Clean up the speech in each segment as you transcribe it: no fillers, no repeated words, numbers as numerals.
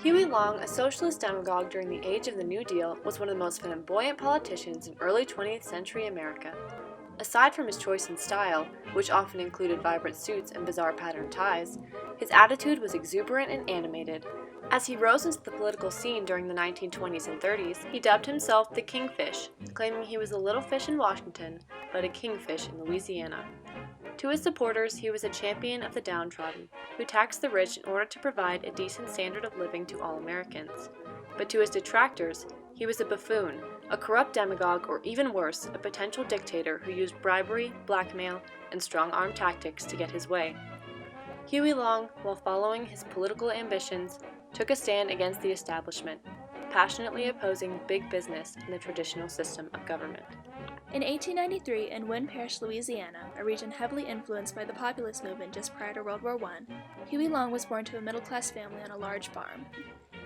Huey Long, a socialist demagogue during the age of the New Deal, was one of the most flamboyant politicians in early 20th century America. Aside from his choice in style, which often included vibrant suits and bizarre patterned ties, his attitude was exuberant and animated. As he rose into the political scene during the 1920s and 30s, he dubbed himself the Kingfish, claiming he was a little fish in Washington, but a kingfish in Louisiana. To his supporters, he was a champion of the downtrodden, who taxed the rich in order to provide a decent standard of living to all Americans. But to his detractors, he was a buffoon, a corrupt demagogue, or even worse, a potential dictator who used bribery, blackmail, and strong-arm tactics to get his way. Huey Long, while following his political ambitions, took a stand against the establishment, passionately opposing big business and the traditional system of government. In 1893, in Wynn Parish, Louisiana, a region heavily influenced by the populist movement just prior to World War I, Huey Long was born to a middle-class family on a large farm.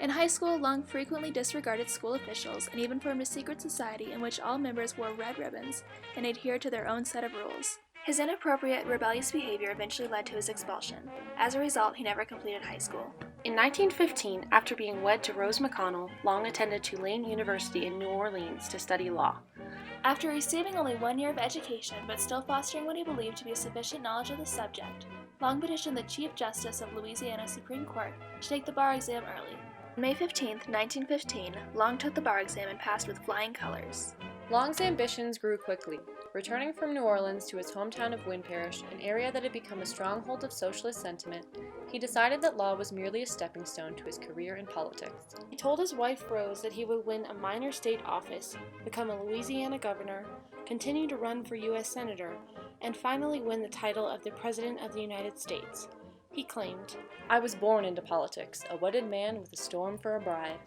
In high school, Long frequently disregarded school officials and even formed a secret society in which all members wore red ribbons and adhered to their own set of rules. His inappropriate, rebellious behavior eventually led to his expulsion. As a result, he never completed high school. In 1915, after being wed to Rose McConnell, Long attended Tulane University in New Orleans to study law. After receiving only 1 year of education, but still fostering what he believed to be sufficient knowledge of the subject, Long petitioned the Chief Justice of Louisiana Supreme Court to take the bar exam early. On May 15, 1915, Long took the bar exam and passed with flying colors. Long's ambitions grew quickly. Returning from New Orleans to his hometown of Wynn Parish, an area that had become a stronghold of socialist sentiment, he decided that law was merely a stepping stone to his career in politics. He told his wife Rose that he would win a minor state office, become a Louisiana governor, continue to run for U.S. Senator, and finally win the title of the President of the United States. He claimed, "I was born into politics, a wedded man with a storm for a bride."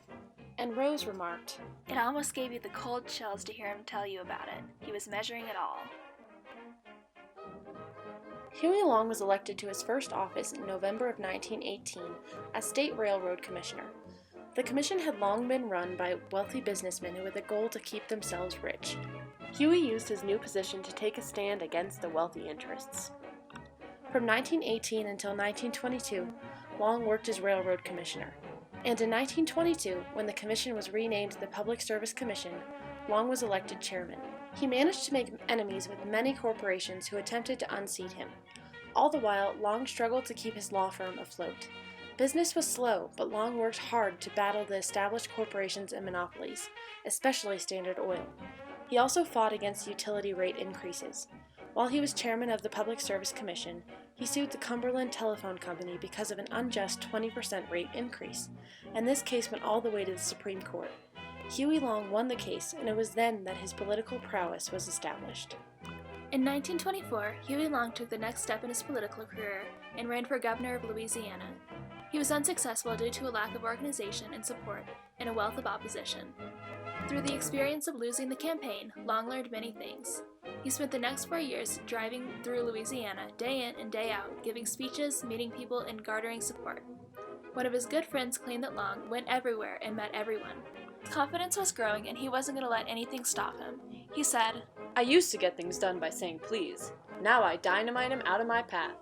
And Rose remarked, "It almost gave you the cold chills to hear him tell you about it. He was measuring it all." Huey Long was elected to his first office in November of 1918 as State Railroad Commissioner. The commission had long been run by wealthy businessmen who had the goal to keep themselves rich. Huey used his new position to take a stand against the wealthy interests. From 1918 until 1922, Long worked as Railroad Commissioner. And in 1922, when the commission was renamed the Public Service Commission, Long was elected chairman. He managed to make enemies with many corporations who attempted to unseat him. All the while, Long struggled to keep his law firm afloat. Business was slow, but Long worked hard to battle the established corporations and monopolies, especially Standard Oil. He also fought against utility rate increases. While he was chairman of the Public Service Commission, he sued the Cumberland Telephone Company because of an unjust 20% rate increase, and this case went all the way to the Supreme Court. Huey Long won the case, and it was then that his political prowess was established. In 1924, Huey Long took the next step in his political career and ran for governor of Louisiana. He was unsuccessful due to a lack of organization and support and a wealth of opposition. Through the experience of losing the campaign, Long learned many things. He spent the next 4 years driving through Louisiana, day in and day out, giving speeches, meeting people, and garnering support. One of his good friends claimed that Long went everywhere and met everyone. His confidence was growing, and he wasn't going to let anything stop him. He said, "I used to get things done by saying please. Now I dynamite him out of my path."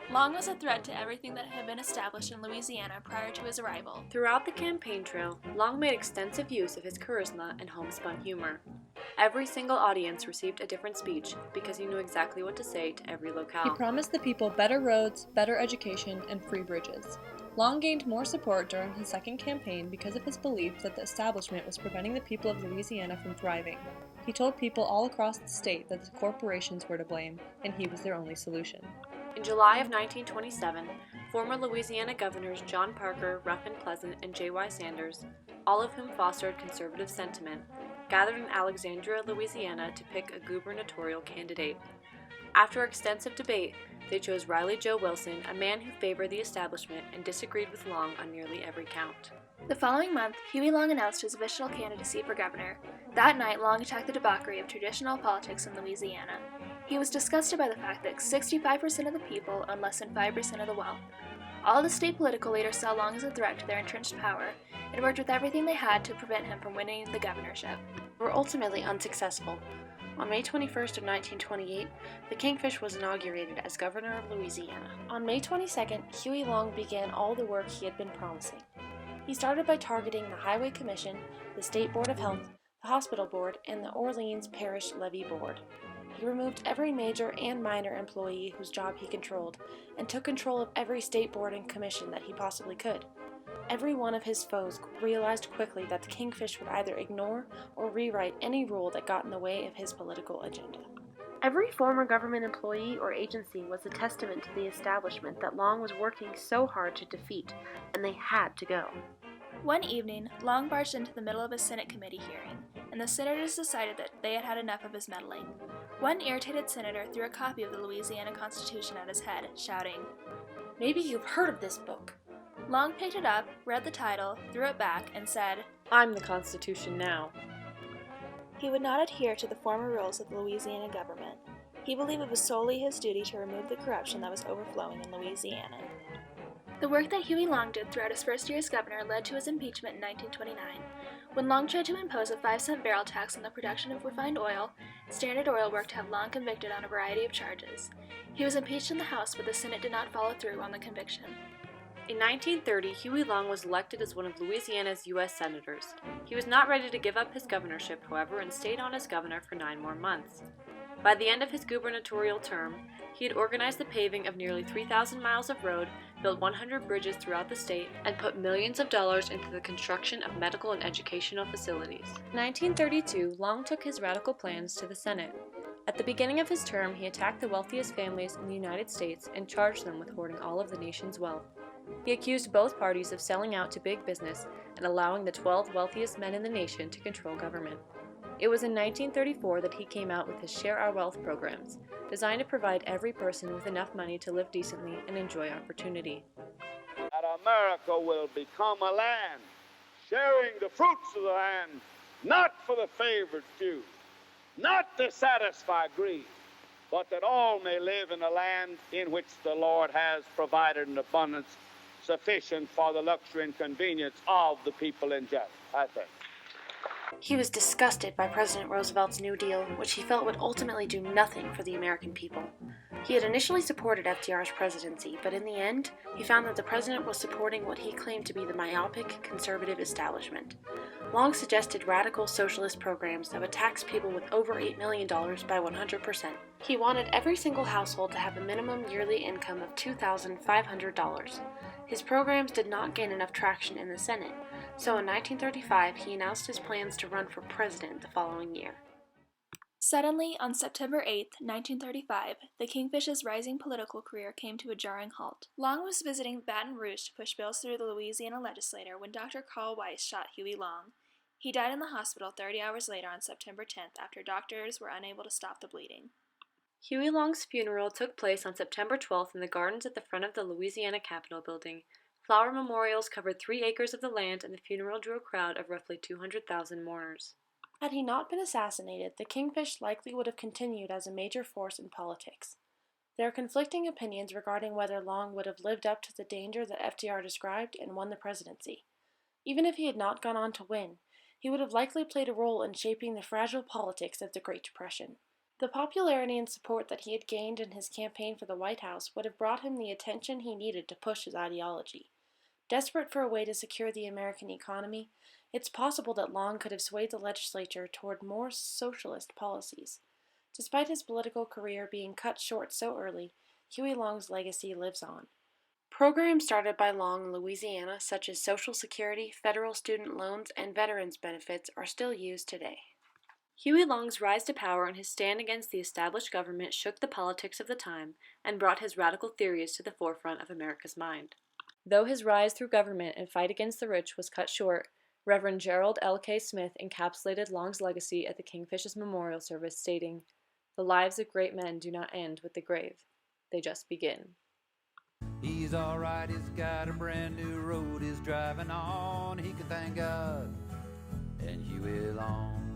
Long was a threat to everything that had been established in Louisiana prior to his arrival. Throughout the campaign trail, Long made extensive use of his charisma and homespun humor. Every single audience received a different speech because he knew exactly what to say to every locale. He promised the people better roads, better education, and free bridges. Long gained more support during his second campaign because of his belief that the establishment was preventing the people of Louisiana from thriving. He told people all across the state that the corporations were to blame, and he was their only solution. In July of 1927, former Louisiana governors John Parker, Ruffin Pleasant, and J.Y. Sanders, all of whom fostered conservative sentiment, gathered in Alexandria, Louisiana to pick a gubernatorial candidate. After extensive debate, they chose Riley Joe Wilson, a man who favored the establishment and disagreed with Long on nearly every count. The following month, Huey Long announced his official candidacy for governor. That night, Long attacked the debauchery of traditional politics in Louisiana. He was disgusted by the fact that 65% of the people owned less than 5% of the wealth. All the state political leaders saw Long as a threat to their entrenched power and worked with everything they had to prevent him from winning the governorship. They were ultimately unsuccessful. On May 21st of 1928, the Kingfish was inaugurated as governor of Louisiana. On May 22nd, Huey Long began all the work he had been promising. He started by targeting the Highway Commission, the State Board of Health, the Hospital Board, and the Orleans Parish Levy Board. He removed every major and minor employee whose job he controlled, and took control of every state board and commission that he possibly could. Every one of his foes realized quickly that the Kingfish would either ignore or rewrite any rule that got in the way of his political agenda. Every former government employee or agency was a testament to the establishment that Long was working so hard to defeat, and they had to go. One evening, Long barged into the middle of a Senate committee hearing, and the senators decided that they had had enough of his meddling. One irritated senator threw a copy of the Louisiana Constitution at his head, shouting, "Maybe you've heard of this book." Long picked it up, read the title, threw it back, and said, "I'm the Constitution now." He would not adhere to the former rules of the Louisiana government. He believed it was solely his duty to remove the corruption that was overflowing in Louisiana. The work that Huey Long did throughout his first year as governor led to his impeachment in 1929. When Long tried to impose a 5-cent barrel tax on the production of refined oil, Standard Oil worked to have Long convicted on a variety of charges. He was impeached in the House, but the Senate did not follow through on the conviction. In 1930, Huey Long was elected as one of Louisiana's U.S. senators. He was not ready to give up his governorship, however, and stayed on as governor for 9 more months. By the end of his gubernatorial term, he had organized the paving of nearly 3,000 miles of road, built 100 bridges throughout the state, and put millions of dollars into the construction of medical and educational facilities. In 1932, Long took his radical plans to the Senate. At the beginning of his term, he attacked the wealthiest families in the United States and charged them with hoarding all of the nation's wealth. He accused both parties of selling out to big business and allowing the 12 wealthiest men in the nation to control government. It was in 1934 that he came out with his Share Our Wealth programs, designed to provide every person with enough money to live decently and enjoy opportunity. That America will become a land sharing the fruits of the land, not for the favored few, not to satisfy greed, but that all may live in a land in which the Lord has provided an abundance sufficient for the luxury and convenience of the people in general, I think. He was disgusted by President Roosevelt's New Deal, which he felt would ultimately do nothing for the American people. He had initially supported FDR's presidency, but in the end, he found that the president was supporting what he claimed to be the myopic, conservative establishment. Long suggested radical socialist programs that would tax people with over $8 million by 100%. He wanted every single household to have a minimum yearly income of $2,500. His programs did not gain enough traction in the Senate, so in 1935 he announced his plans to run for president the following year. Suddenly, on September 8, 1935, the Kingfish's rising political career came to a jarring halt. Long was visiting Baton Rouge to push bills through the Louisiana legislature when Dr. Carl Weiss shot Huey Long. He died in the hospital 30 hours later on September 10th after doctors were unable to stop the bleeding. Huey Long's funeral took place on September 12th in the gardens at the front of the Louisiana Capitol building. Flower memorials covered 3 acres of the land, and the funeral drew a crowd of roughly 200,000 mourners. Had he not been assassinated, the Kingfish likely would have continued as a major force in politics. There are conflicting opinions regarding whether Long would have lived up to the danger that FDR described and won the presidency. Even if he had not gone on to win, he would have likely played a role in shaping the fragile politics of the Great Depression. The popularity and support that he had gained in his campaign for the White House would have brought him the attention he needed to push his ideology. Desperate for a way to secure the American economy, it's possible that Long could have swayed the legislature toward more socialist policies. Despite his political career being cut short so early, Huey Long's legacy lives on. Programs started by Long in Louisiana, such as Social Security, federal student loans, and veterans benefits, are still used today. Huey Long's rise to power and his stand against the established government shook the politics of the time and brought his radical theories to the forefront of America's mind. Though his rise through government and fight against the rich was cut short, Reverend Gerald L. K. Smith encapsulated Long's legacy at the Kingfish's memorial service, stating, "The lives of great men do not end with the grave. They just begin." He's alright, he's got a brand new road he's driving on. He can thank God and Huey Long.